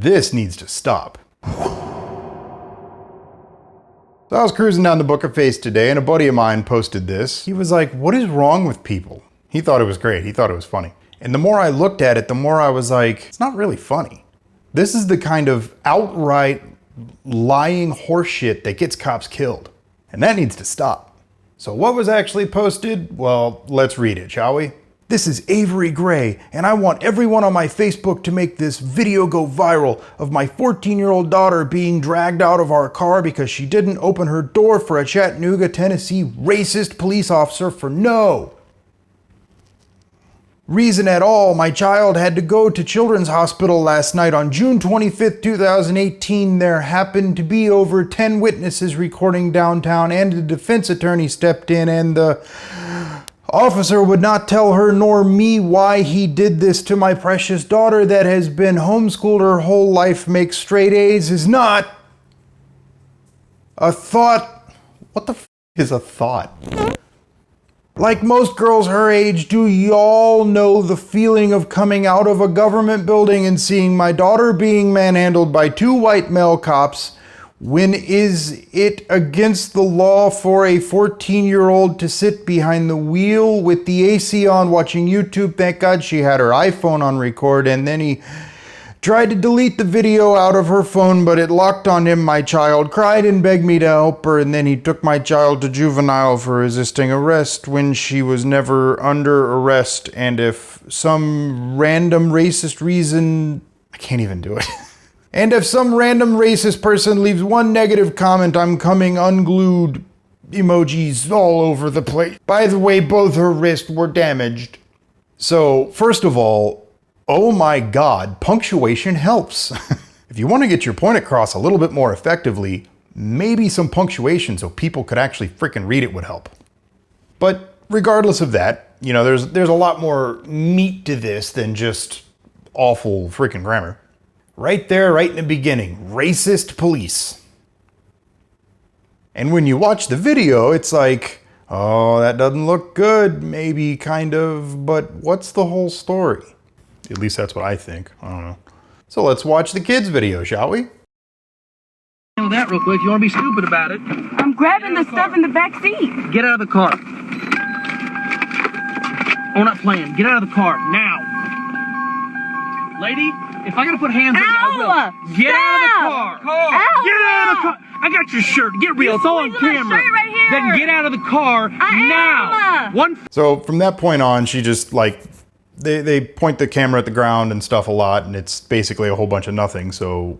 This needs to stop. So I was cruising down the Book of Face today and a buddy of mine posted this. He was like, what is wrong with people? He thought it was great. He thought it was funny. And the more I looked at it, the more I was like, it's not really funny. This is the kind of outright lying horseshit that gets cops killed. And that needs to stop. So what was actually posted? Well, let's read it, shall we? This is Avery Gray, and I want everyone on my Facebook to make this video go viral of my 14-year-old daughter being dragged out of our car because she didn't open her door for a Chattanooga, Tennessee racist police officer for no reason at all. My child had to go to Children's Hospital last night on June 25th, 2018. There happened to be over 10 witnesses recording downtown, and a defense attorney stepped in, and the officer would not tell her nor me why he did this to my precious daughter that has been homeschooled her whole life, makes straight A's, is not a thought. What the f is a thought? Like most girls her age, do y'all know the feeling of coming out of a government building and seeing my daughter being manhandled by 2 white male cops? When is it against the law for a 14-year-old to sit behind the wheel with the AC on watching YouTube? Thank God she had her iPhone on record, and then he tried to delete the video out of her phone, but it locked on him. My child cried and begged me to help her, and then he took my child to juvenile for resisting arrest when she was never under arrest. And if some random racist reason, I can't even do it. And if some random racist person leaves one negative comment, I'm coming unglued. Emojis all over the place. By the way, both her wrists were damaged. So, first of all, oh my God, punctuation helps. If you want to get your point across a little bit more effectively, maybe some punctuation so people could actually freaking read it would help. But regardless of that, you know, there's a lot more meat to this than just awful freaking grammar. Right there, right in the beginning, racist police. And when you watch the video, it's like, oh, that doesn't look good, maybe, kind of, but what's the whole story? At least that's what I think. I don't know. So let's watch the kids' video, shall we? Handle that real quick. You want to be stupid about it? I'm grabbing the stuff in the back seat. Get out of the car. We're not playing. Get out of the car now. Lady, if I gotta put hands on you, I will. Get out of the car. Get out of the car. I got your shirt. Get real. It's all on camera. Right here. Then get out of the car now. So from that point on, she just like, they point the camera at the ground and stuff a lot, and it's basically a whole bunch of nothing, so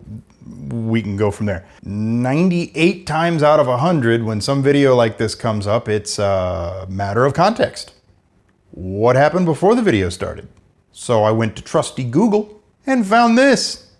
we can go from there. 98 times out of 100, when some video like this comes up, it's a matter of context. What happened before the video started? So I went to trusty Google and found this.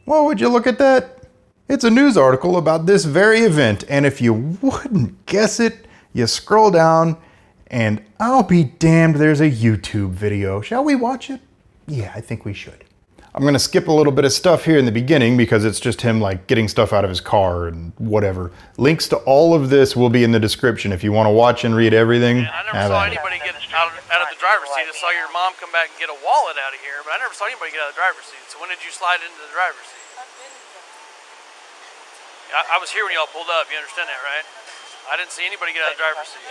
Well, would you look at that? It's a news article about this very event, and if you wouldn't guess it, you scroll down, and I'll be damned, there's a YouTube video. Shall we watch it? Yeah, I think we should. I'm gonna skip a little bit of stuff here in the beginning because it's just him like getting stuff out of his car and whatever. Links to all of this will be in the description if you want to watch and read everything. Man, I never saw anybody get out of the driver's seat. I saw your mom come back and get a wallet out of here, but I never saw anybody get out of the driver's seat. So when did you slide into the driver's seat? I was here when y'all pulled up. You understand that, right? I didn't see anybody get out of the driver's seat.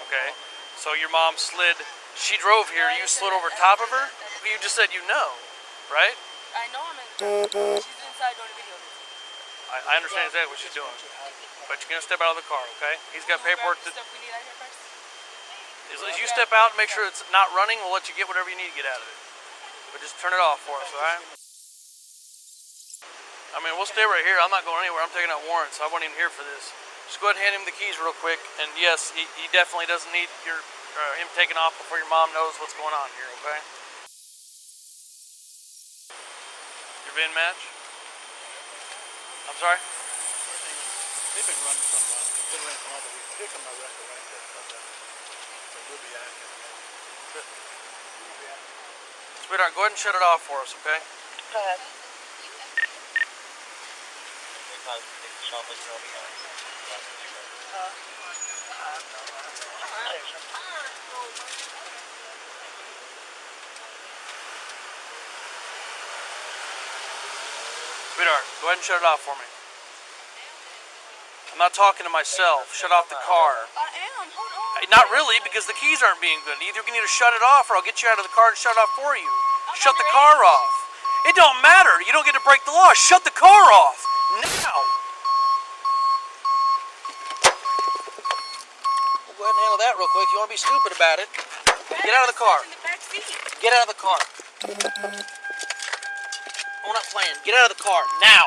Okay. So your mom slid. She drove here. You slid over top of her. You just said you know, right? I know I'm in the car. She's inside doing the video. I understand exactly what she's doing, but you're gonna step out of the car, okay? He's got paperwork to. As you step out and make sure it's not running, we'll let you get whatever you need to get out of it. But just turn it off for us, all right? I mean, we'll stay right here. I'm not going anywhere. I'm taking out warrants. I wasn't even here for this. Just go ahead and hand him the keys real quick. And yes, he definitely doesn't need him taking off before your mom knows what's going on here, okay? Your VIN match? I'm sorry? They've been running from other weeks. Here come my record right there. So we'll be active. Sweetheart, go ahead and shut it off for us, okay? Go ahead. Sweetheart, go ahead and shut it off for me. I'm not talking to myself. Shut off the car. I am. Hold on. Not really, because the keys aren't being good. Either you need to shut it off or I'll get you out of the car and shut it off for you. Shut the car off. It don't matter. You don't get to break the law. Shut the car off. Now. We'll go ahead and handle that real quick. If you want to be stupid about it, get out of the car. Get out of the car. I'm not playing. Get out of the car. Now.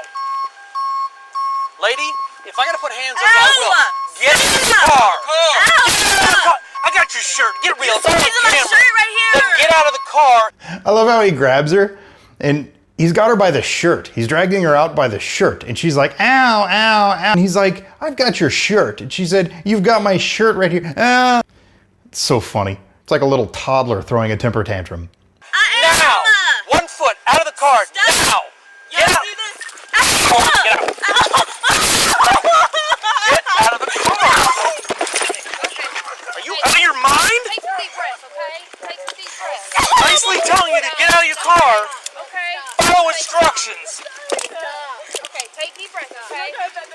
Lady, if I gotta put hands on you, I will. Get in the car. Get out of the car. I got your shirt. Get real. It's on camera. Right here. Then get out of the car. I love how he grabs her and he's got her by the shirt. He's dragging her out by the shirt and she's like, ow, ow, ow. And he's like, I've got your shirt. And she said, you've got my shirt right here. It's so funny. It's like a little toddler throwing a temper tantrum. Now. 1 foot out of the car. Now. Get out. Get out. Get out of the car. Are you out of your mind? Take a deep breath, okay? Take a deep breath. Nicely telling you to get out of your car. Okay. Follow instructions. Okay, take deep breath, okay? No, just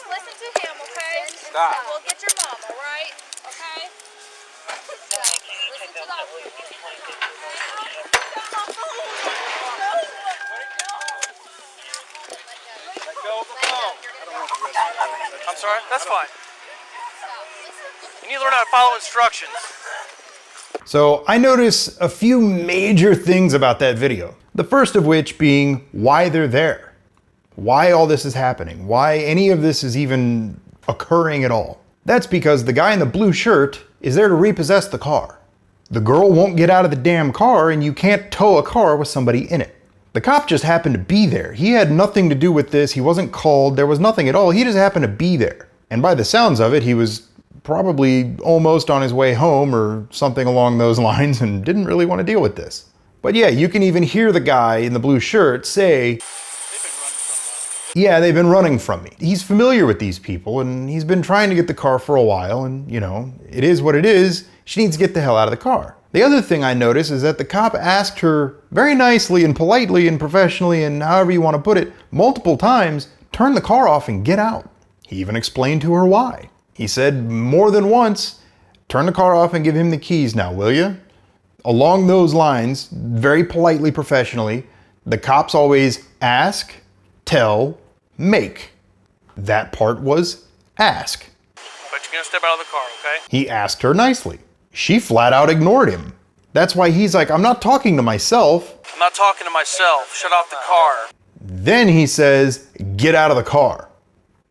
listen to him, okay? Stop. We'll get your mom, all right? Okay? Listen to the I'm sorry? That's fine. You need to learn how to follow instructions. So I notice a few major things about that video. The first of which being why they're there. Why all this is happening. Why any of this is even occurring at all. That's because the guy in the blue shirt is there to repossess the car. The girl won't get out of the damn car and you can't tow a car with somebody in it. The cop just happened to be there. He had nothing to do with this. He wasn't called. There was nothing at all. He just happened to be there. And by the sounds of it, he was probably almost on his way home or something along those lines and didn't really want to deal with this. But yeah, you can even hear the guy in the blue shirt say, yeah, they've been running from me. He's familiar with these people and he's been trying to get the car for a while and, you know, it is what it is. She needs to get the hell out of the car. The other thing I noticed is that the cop asked her very nicely and politely and professionally and however you want to put it, multiple times, turn the car off and get out. He even explained to her why. He said more than once, turn the car off and give him the keys now, will you? Along those lines, very politely, professionally, the cops always ask, tell, make. That part was ask. But you're gonna step out of the car, okay? He asked her nicely. She flat out ignored him. That's why he's like, I'm not talking to myself. I'm not talking to myself. Shut off the car. Then he says, get out of the car.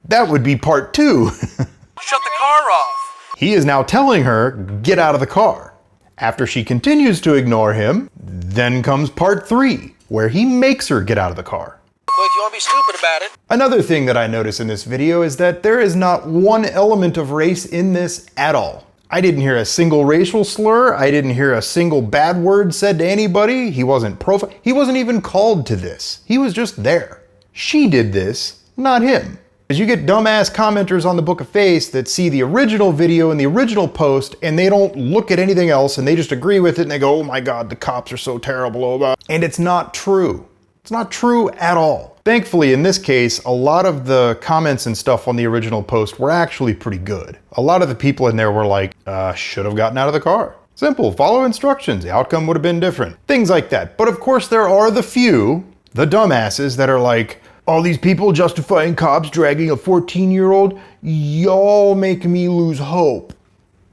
That would be part 2. Shut the car off. He is now telling her, get out of the car. After she continues to ignore him, then comes part 3, where he makes her get out of the car. Well, if you want to be stupid about it. Another thing that I notice in this video is that there is not one element of race in this at all. I didn't hear a single racial slur. I didn't hear a single bad word said to anybody. He wasn't he wasn't even called to this. He was just there. She did this, not him. Because you get dumbass commenters on the Book of Face that see the original video and the original post and they don't look at anything else and they just agree with it and they go, oh my God, the cops are so terrible. Oh, and it's not true. It's not true at all. Thankfully, in this case, a lot of the comments and stuff on the original post were actually pretty good. A lot of the people in there were like, should have gotten out of the car. Simple, follow instructions. The outcome would have been different. Things like that. But of course, there are the few, the dumbasses that are like, all these people justifying cops dragging a 14-year-old, y'all make me lose hope.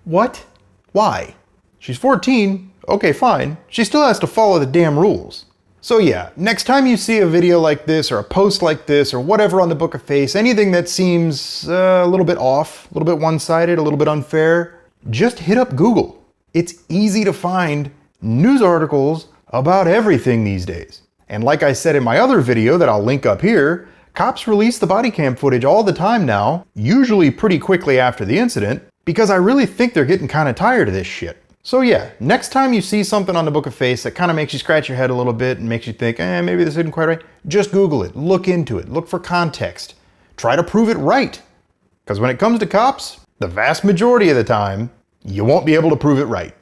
What? Why? She's 14, okay, fine. She still has to follow the damn rules. So yeah, next time you see a video like this or a post like this or whatever on the Book of Face, anything that seems a little bit off, a little bit one-sided, a little bit unfair, just hit up Google. It's easy to find news articles about everything these days. And like I said in my other video that I'll link up here, cops release the body cam footage all the time now, usually pretty quickly after the incident, because I really think they're getting kind of tired of this shit. So yeah, next time you see something on the Book of Face that kind of makes you scratch your head a little bit and makes you think, maybe this isn't quite right, just Google it, look into it, look for context. Try to prove it right. Because when it comes to cops, the vast majority of the time, you won't be able to prove it right.